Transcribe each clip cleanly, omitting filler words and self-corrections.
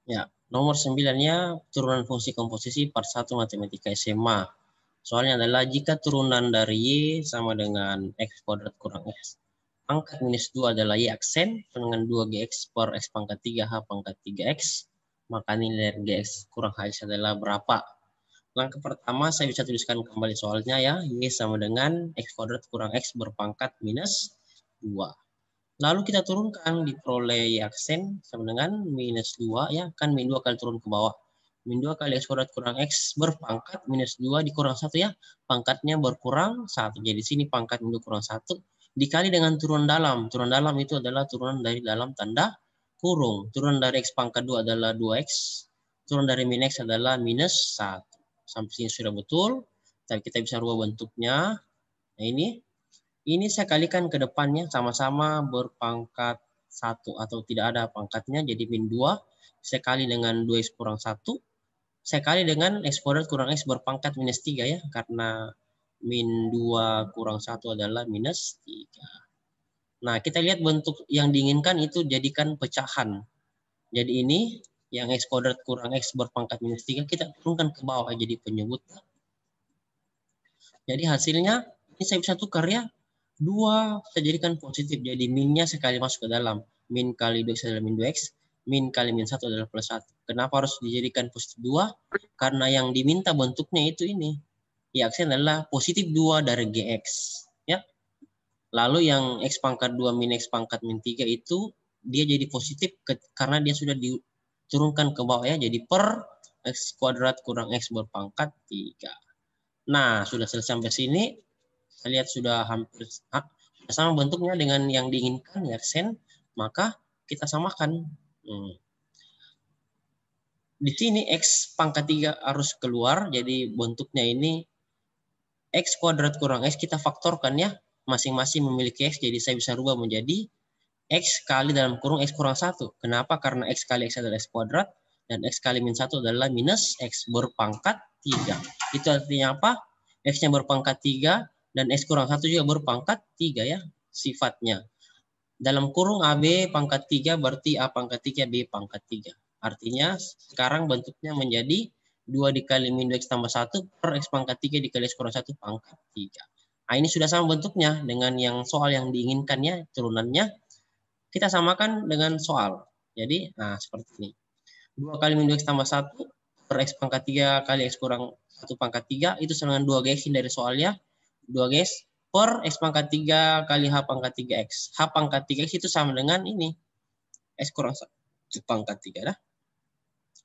Ya, nomor 9-nya turunan fungsi komposisi part 1 matematika SMA. Soalnya adalah jika turunan dari Y sama dengan X kuadrat kurang X. Pangkat minus 2 adalah Y aksen dengan 2GX per X pangkat 3 H pangkat 3X. Maka nilai GX kurang HX adalah berapa? Langkah pertama saya bisa tuliskan kembali soalnya ya. Y sama dengan X kuadrat kurang X berpangkat minus 2. Lalu kita turunkan, diperoleh Y aksen sama dengan minus 2 ya, kan min 2 kali turun ke bawah. Min 2 kali X kuadrat kurang X berpangkat minus 2 dikurang 1 ya, pangkatnya berkurang 1. Jadi sini pangkat min 2 kurang 1 dikali dengan turunan dalam. Turunan dalam itu adalah turunan dari dalam tanda kurung. Turunan dari X pangkat 2 adalah 2X, turunan dari min X adalah minus 1. Sampai sini sudah betul, tapi kita bisa rubah bentuknya. Nah ini saya kalikan ke depannya sama-sama berpangkat 1 atau tidak ada pangkatnya jadi min 2. Saya kali dengan 2X kurang 1. Saya kali dengan X kuadrat kurang X berpangkat minus 3 ya. Karena min 2 kurang 1 adalah minus 3. Nah kita lihat bentuk yang diinginkan itu jadikan pecahan. Jadi ini yang X kuadrat kurang X berpangkat minus 3 kita turunkan ke bawah jadi penyebut. Jadi hasilnya ini saya bisa tukar ya. 2 saya jadikan positif. Jadi minnya sekali masuk ke dalam. Min kali 2X adalah min 2X. Min kali min 1 adalah plus 1. Kenapa harus dijadikan positif 2? Karena yang diminta bentuknya itu ini. Y aksen adalah positif 2 dari GX. Ya. Lalu yang X pangkat 2 min X pangkat min 3 itu dia jadi positif karena dia sudah diturunkan ke bawah ya. Jadi per X kuadrat kurang X berpangkat 3. Nah, sudah selesai sampai sini. Saya lihat sudah hampir sama bentuknya dengan yang diinginkan ya aksen, maka kita samakan. Di sini X pangkat 3 harus keluar, jadi bentuknya ini X kuadrat kurang X kita faktorkan ya, masing-masing memiliki X, jadi saya bisa rubah menjadi X kali dalam kurung X kurang 1. Kenapa? Karena X kali X adalah X kuadrat, dan X kali min 1 adalah minus X berpangkat 3. Itu artinya apa? X-nya berpangkat 3, dan X kurang 1 juga berpangkat 3 ya sifatnya. Dalam kurung AB pangkat 3 berarti A pangkat 3, B pangkat 3. Artinya sekarang bentuknya menjadi 2 dikali min 2X tambah 1 per X pangkat 3 dikali X kurang 1 pangkat 3. Nah ini sudah sama bentuknya dengan yang soal yang diinginkannya turunannya. Kita samakan dengan soal. Jadi nah seperti ini. 2 kali min 2X tambah 1 per X pangkat 3 kali X kurang 1 pangkat 3 itu sama dengan 2GX dari soalnya. 2GX per X pangkat 3 kali H pangkat 3X. H pangkat 3X itu sama dengan ini. X kurang 1 pangkat 3. Dah.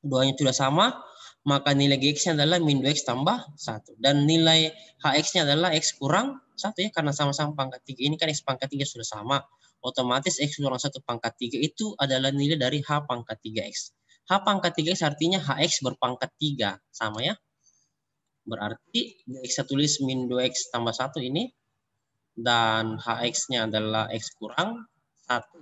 Duanya sudah sama, maka nilai GX-nya adalah min 2X tambah 1. Dan nilai HX-nya adalah X kurang 1 ya, karena sama-sama pangkat 3. Ini kan X pangkat 3 sudah sama. Otomatis X kurang 1 pangkat 3 itu adalah nilai dari H pangkat 3X. H pangkat 3X artinya HX berpangkat 3. Sama ya. Berarti GX saya tulis min 2X tambah 1 ini. Dan HX-nya adalah X kurang 1.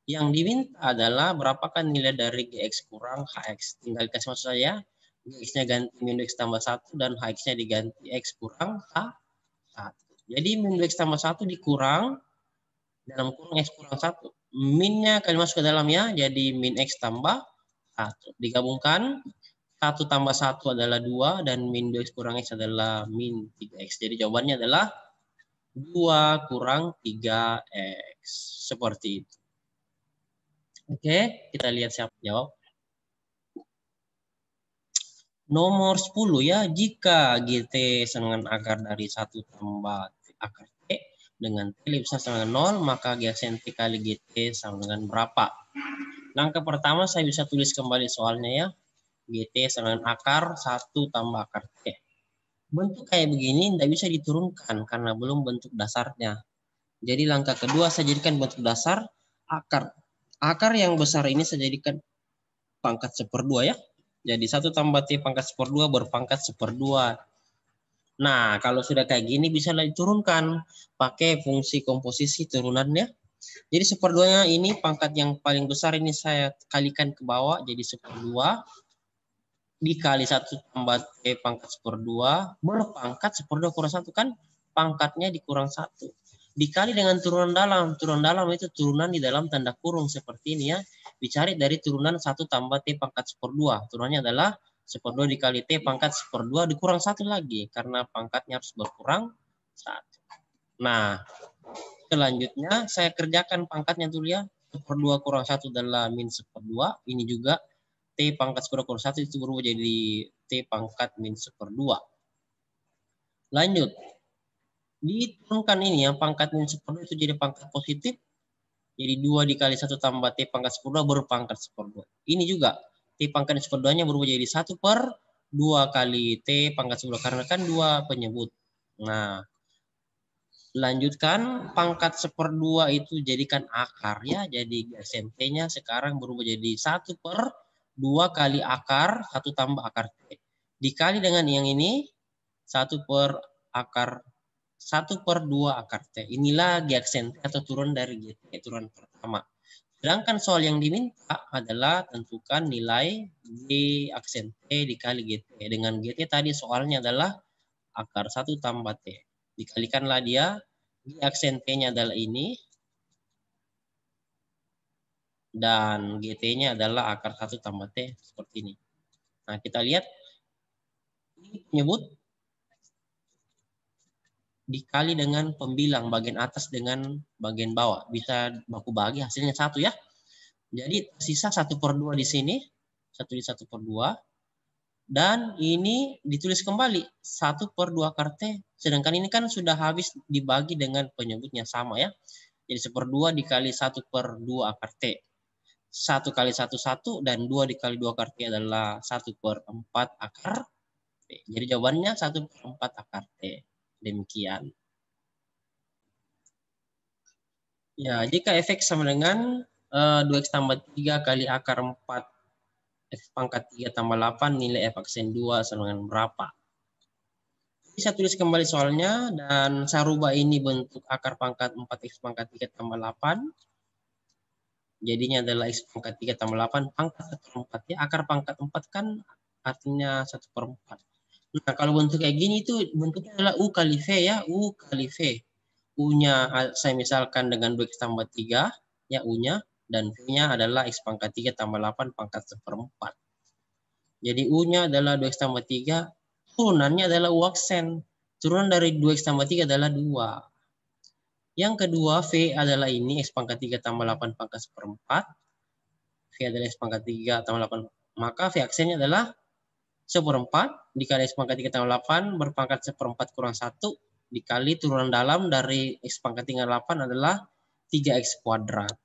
Yang diminta adalah berapakah nilai dari GX kurang HX. Tinggal dikasih maksud saya. GX-nya ganti min 2X tambah 1 dan HX-nya diganti X kurang H1. Jadi min 2X tambah 1 dikurang dalam kurung X kurang 1. Min-nya kali masuk ke dalamnya jadi min X tambah 1. Digabungkan 1 tambah 1 adalah 2 dan min 2X kurang X adalah min 3X. Jadi jawabannya adalah 2 kurang 3X. Seperti itu. Oke, kita lihat siapa jawab. Nomor 10 ya, jika GT sama dengan akar dari 1 tambah akar T dengan T lebih besar sama dengan 0, maka G aksen T kali GT sama dengan berapa? Langkah pertama saya bisa tulis kembali soalnya ya. GT sama dengan akar 1 tambah akar T. Bentuk kayak begini tidak bisa diturunkan karena belum bentuk dasarnya. Jadi langkah kedua saya jadikan bentuk dasar akar. Akar yang besar ini saya jadikan pangkat 1/2 ya. Jadi 1 tambah T pangkat 1/2 berpangkat 1/2. Nah, kalau sudah kayak gini bisa diturunkan pakai fungsi komposisi turunannya. Jadi 1/2-nya ini pangkat yang paling besar ini saya kalikan ke bawah jadi 1/2 dikali 1 tambah T pangkat 1/2 berpangkat 1/2 kurang 1 kan pangkatnya dikurang 1. Dikali dengan turunan dalam. Turunan dalam itu turunan di dalam tanda kurung seperti ini ya. dicari dari turunan 1 tambah T pangkat 1/2. Turunannya adalah 1/2 dikali T pangkat 1/2 dikurang 1 lagi, karena pangkatnya harus berkurang 1. Nah, selanjutnya saya kerjakan pangkatnya dulu ya. 1/2 kurang 1 adalah min 1/2. Ini juga T pangkat 1/2 kurang 1 itu berubah jadi T pangkat min 1/2. Lanjut. Diturunkan ini ya, pangkat min 1/2 itu jadi pangkat positif. Jadi 2 dikali 1 tambah T pangkat 1/2 berpangkat 1/2. Ini juga T pangkat 1/2-nya berubah jadi 1/2 kali T pangkat 1/2 karena kan 2 penyebut. Nah, lanjutkan pangkat 1/2 itu jadikan akar ya. Jadi SMP-nya sekarang berubah jadi 1/2 kali akar 1 tambah akar T. Dikali dengan yang ini 1/2 akar T. Inilah G aksen T atau turun dari GT, turunan pertama. Sedangkan soal yang diminta adalah tentukan nilai G aksen T dikali GT. Dengan GT tadi soalnya adalah akar 1 tambah T. Dikalikanlah dia, G aksen T-nya adalah ini, dan GT-nya adalah akar 1 tambah T, seperti ini. Nah, kita lihat, ini penyebut dikali dengan pembilang, bagian atas dengan bagian bawah. Bisa baku bagi, hasilnya 1 ya. Jadi, sisa 1/2 di sini, 1 di 1/2. Dan ini ditulis kembali 1/2 akar T. Sedangkan ini kan sudah habis dibagi dengan penyebutnya sama ya. Jadi 1/2 dikali 1/2 akar T. 1 kali 1 1 dan 2 dikali 2 akar T adalah 1/4 akar T. Jadi jawabannya 1/4 akar T. Demikian. Ya, jika fx sama dengan 2x tambah 3 kali akar 4 X pangkat 3 tambah 8 nilai F aksen 2 sama dengan berapa? Bisa tulis kembali soalnya dan saya rubah ini bentuk akar pangkat 4X pangkat 3 tambah 8. Jadinya adalah X pangkat 3 tambah 8 pangkat 1/4 ya. Akar pangkat 4 kan artinya 1/4. Nah, kalau bentuk kayak gini itu bentuknya adalah U kali V ya. U kali V. U-nya saya misalkan dengan 2X tambah 3 ya U-nya. Dan V-nya adalah X pangkat 3 tambah 8 pangkat 1/4. Jadi U-nya adalah 2X tambah 3, turunannya adalah U aksen. Turunan dari 2X tambah 3 adalah 2. Yang kedua, V adalah ini, X pangkat 3 tambah 8 pangkat 1/4. V adalah X pangkat 3 tambah 8. Maka V aksennya adalah 1/4 dikali X pangkat 3 tambah 8 berpangkat 1/4 kurang 1 dikali turunan dalam dari X pangkat 3 8 adalah 3X kuadrat.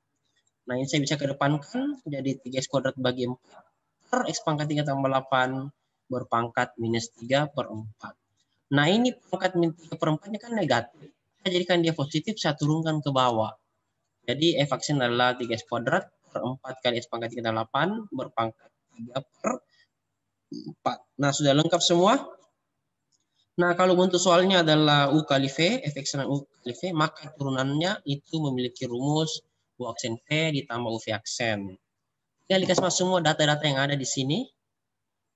Nah, ini saya bisa kedepankan jadi 3X kuadrat bagi 4 per X pangkat 3 tambah 8 berpangkat minus 3/4. Nah, ini pangkat minus 3/4-nya kan negatif. Saya jadikan dia positif, saya turunkan ke bawah. Jadi F aksen adalah 3X kuadrat per 4 kali X pangkat 3 tambah 8 berpangkat 3/4. Nah, sudah lengkap semua. Nah, kalau bentuk soalnya adalah U kali V, Fx dengan U kali V, maka turunannya itu memiliki rumus U aksen V ditambah UV aksen. Tinggal dikasih semua data-data yang ada di sini.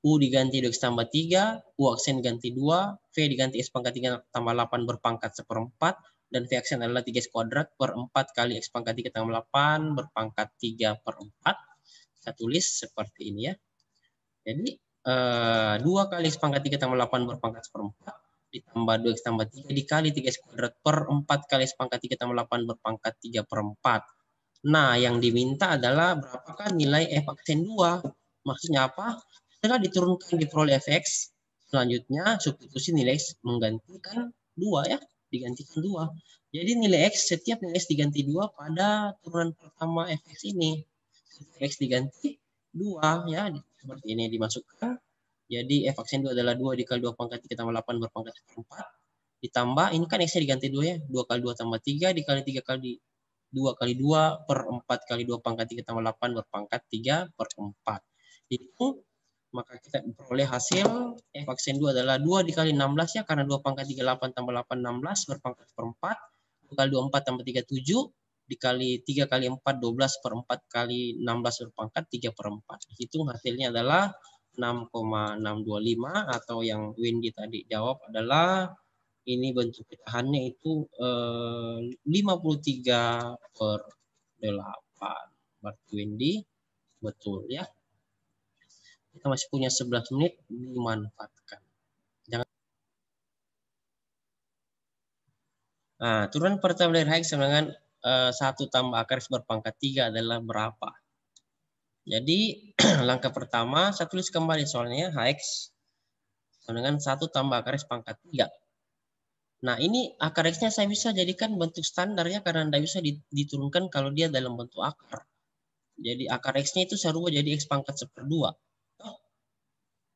U diganti 2X tambah 3, U aksen diganti 2, V diganti X pangkat 3 tambah 8 berpangkat 1/4, dan V aksen adalah 3X kuadrat per 4 kali X pangkat 3 tambah 8 berpangkat 3/4. Saya tulis seperti ini ya. Jadi 2 kali X pangkat 3 tambah 8 berpangkat 1/4 ditambah 2X tambah 3 dikali 3X kuadrat per 4 kali X pangkat 3 tambah 8 berpangkat 3/4. Nah, yang diminta adalah berapakah nilai F aksen 2? Maksudnya apa? Setelah diturunkan diperoleh Fx, selanjutnya substitusi nilai X menggantikan 2 ya, digantikan 2. Jadi nilai X, setiap nilai X diganti 2 pada turunan pertama Fx ini. X diganti 2 ya, seperti ini dimasukkan. Jadi F aksen 2 adalah 2 dikali 2 pangkat 3 tambah 8 berpangkat 1/4. Ditambah, ini kan X-nya diganti 2 ya, 2 kali 2 tambah 3 dikali 3 kali 2 kali 2 per 4 kali 2 pangkat 3 tambah 8 berpangkat 3/4. Itu maka kita peroleh hasil F aksen 2 adalah 2 dikali 16 ya, karena 2 pangkat 3 8 tambah 8 16 berpangkat 1/4. 2 kali 2 4 tambah 3 7 dikali 3 kali 4 12 per 4 kali 16 berpangkat 3/4. Hitung hasilnya adalah 6,625 atau yang Windy tadi jawab adalah ini bentuk pecahannya itu 53/8. Berarti Windy Betul ya. Kita masih punya 11 menit, dimanfaatkan. Jangan. Nah, turunan pertama dari HX sama dengan 1 tambah akar X berpangkat 3 adalah berapa? Jadi langkah pertama saya tulis kembali soalnya HX sama dengan 1 tambah akar X pangkat 3. Nah, ini akar X-nya saya bisa jadikan bentuk standar ya, karena tidak bisa diturunkan kalau dia dalam bentuk akar. Jadi akar X-nya itu saya rubah jadi X pangkat 1/2.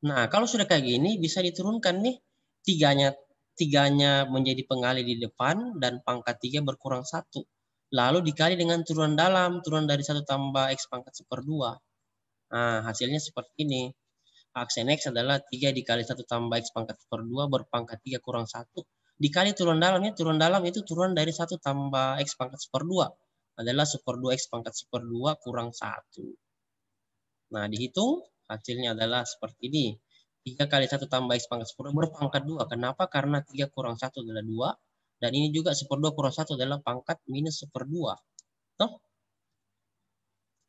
Nah, kalau sudah kayak gini bisa diturunkan nih, tiganya menjadi pengali di depan dan pangkat 3 berkurang 1. Lalu dikali dengan turunan dalam, turunan dari 1 tambah X pangkat 1/2. Nah, hasilnya seperti ini. Aksen X adalah 3 dikali 1 tambah X pangkat 1/2 berpangkat 3 kurang 1. Dikali turunan dalamnya, turunan dalam itu turunan dari 1 tambah X pangkat 1/2. Adalah 1/2 X pangkat 1/2 kurang 1. Nah, dihitung hasilnya adalah seperti ini. 3 kali 1 tambah X pangkat 1/2 berpangkat 2. Kenapa? Karena 3 kurang 1 adalah 2. Dan ini juga 1/2 kurang 1 adalah pangkat minus 1/2. Toh?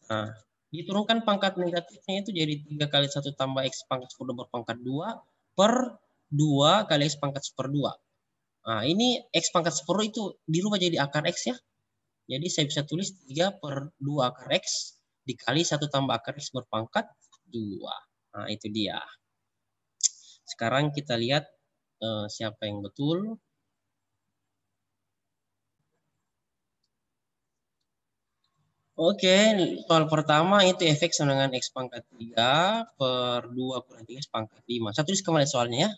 Nah, diturunkan pangkat negatifnya itu jadi 3 kali 1 tambah X pangkat 1/2 berpangkat 2 per 2 kali X pangkat 1/2. Nah, ini X pangkat 1/2 itu dirubah jadi akar X ya. Jadi saya bisa tulis 3 per 2 akar X dikali 1 tambah akar X berpangkat 2. Nah, itu dia. Sekarang kita lihat siapa yang betul. Oke, soal pertama itu efek sama dengan X pangkat 3 per 2 kurang 3 X pangkat 5. Saya tulis kembali soalnya ya.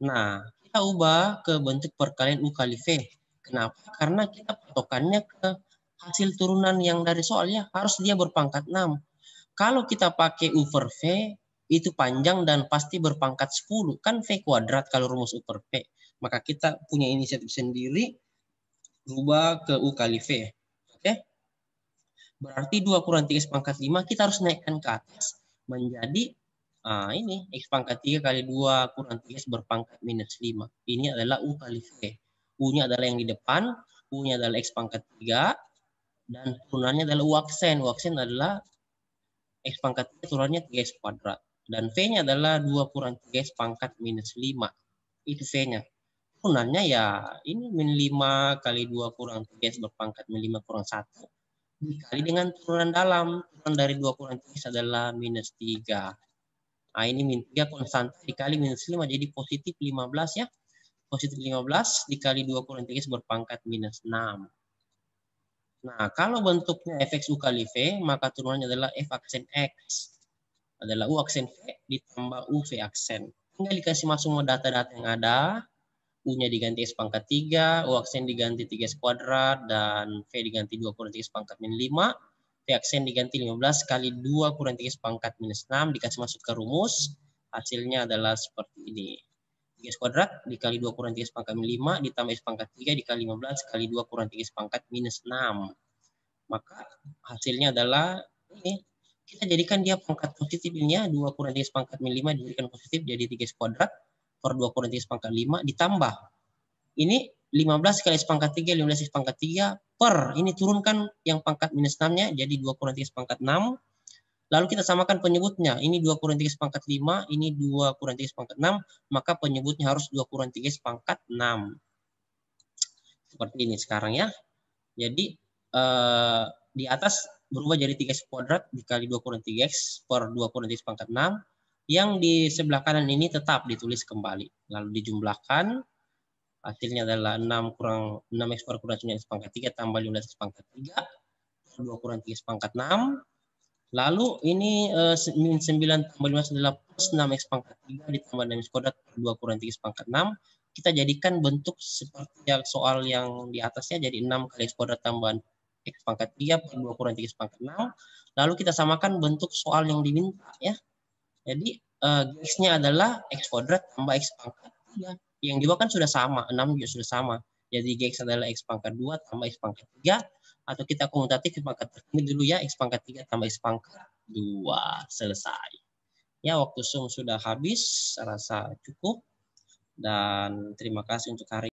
Nah, kita ubah ke bentuk perkalian U kali V. Kenapa? Karena kita patokannya ke hasil turunan yang dari soalnya harus dia berpangkat 6. Kalau kita pakai U per V, itu panjang dan pasti berpangkat 10. Kan V kuadrat kalau rumus U per V. Maka kita punya inisiatif sendiri, rubah ke U kali V. Oke? Berarti 2 kurang 3 X pangkat 5, kita harus naikkan ke atas menjadi ini X pangkat 3 kali 2 kurang 3 X berpangkat minus 5. Ini adalah U kali V. U-nya adalah yang di depan, U-nya adalah X pangkat 3, dan turunannya adalah U aksen. U aksen adalah X pangkat 3 turunannya 3X kuadrat. Dan V-nya adalah 2 kurang 3X pangkat minus 5. Itu V-nya. Turunannya ya ini min 5 kali 2 kurang 3X berpangkat min 5 kurang 1. Dikali dengan turunan dalam. Turunan dari 2 kurang 3 adalah minus 3. Nah, ini min 3 konstanta dikali minus 5 jadi positif 15 ya. Positif 15 dikali 2 kurang 3 berpangkat minus 6. Nah, kalau bentuknya fx u kali v, maka turunannya adalah f aksen x. Adalah u aksen v ditambah u v aksen. Tinggal dikasih masuk semua data-data yang ada. U-nya diganti X pangkat 3, U aksen diganti 3X kuadrat, dan V diganti 2 kurang 3X pangkat min 5. V aksen diganti 15 kali 2 kurang 3X pangkat minus 6, dikasih masuk ke rumus. Hasilnya adalah seperti ini. 3X kuadrat dikali 2 kurang 3X pangkat min 5, ditambah X pangkat 3 dikali 15 kali 2 kurang 3X pangkat minus 6. Maka hasilnya adalah ini. Kita jadikan dia pangkat positif ini ya, 2 kurang 3X pangkat min 5 dijadikan positif jadi 3X kuadrat per 2 kurang 3X pangkat 5 ditambah ini 15 kali X pangkat 3, 15 X pangkat 3 per, ini turunkan yang pangkat minus 6-nya, jadi 2 kurang 3 X pangkat 6. Lalu kita samakan penyebutnya, ini 2 kurang 3 X pangkat 5, ini 2 kurang 3 X pangkat 6, maka penyebutnya harus 2 kurang 3 X pangkat 6. Seperti ini sekarang ya. Jadi di atas berubah jadi 3X kuadrat dikali 2 kurang 3X per 2 kurang 3X pangkat 6. Yang di sebelah kanan ini tetap ditulis kembali. Lalu dijumlahkan. Hasilnya adalah 6 kurang 6X kurang 9X pangkat 3 tambah 15X pangkat 3. 2 kurang 3X pangkat 6. Lalu ini min 9 tambah 15 adalah plus 6X pangkat 3 ditambah 6X kuadrat 2 kurang 3X pangkat 6. Kita jadikan bentuk seperti yang soal yang di atasnya, jadi 6 kali X kuadrat tambah X pangkat 3 per 2 kurang 3X pangkat 6. Lalu kita samakan bentuk soal yang diminta ya. Jadi X-nya adalah X kuadrat tambah X pangkat 3. Yang di bawah kan sudah sama, 6 juga sudah sama. Jadi X adalah X pangkat 2 tambah X pangkat 3. Atau kita komutatif pangkat tertinggi dulu ya, X pangkat 3 tambah X pangkat 2. Selesai. Ya, waktu Zoom sudah habis, saya rasa cukup. Dan terima kasih untuk hari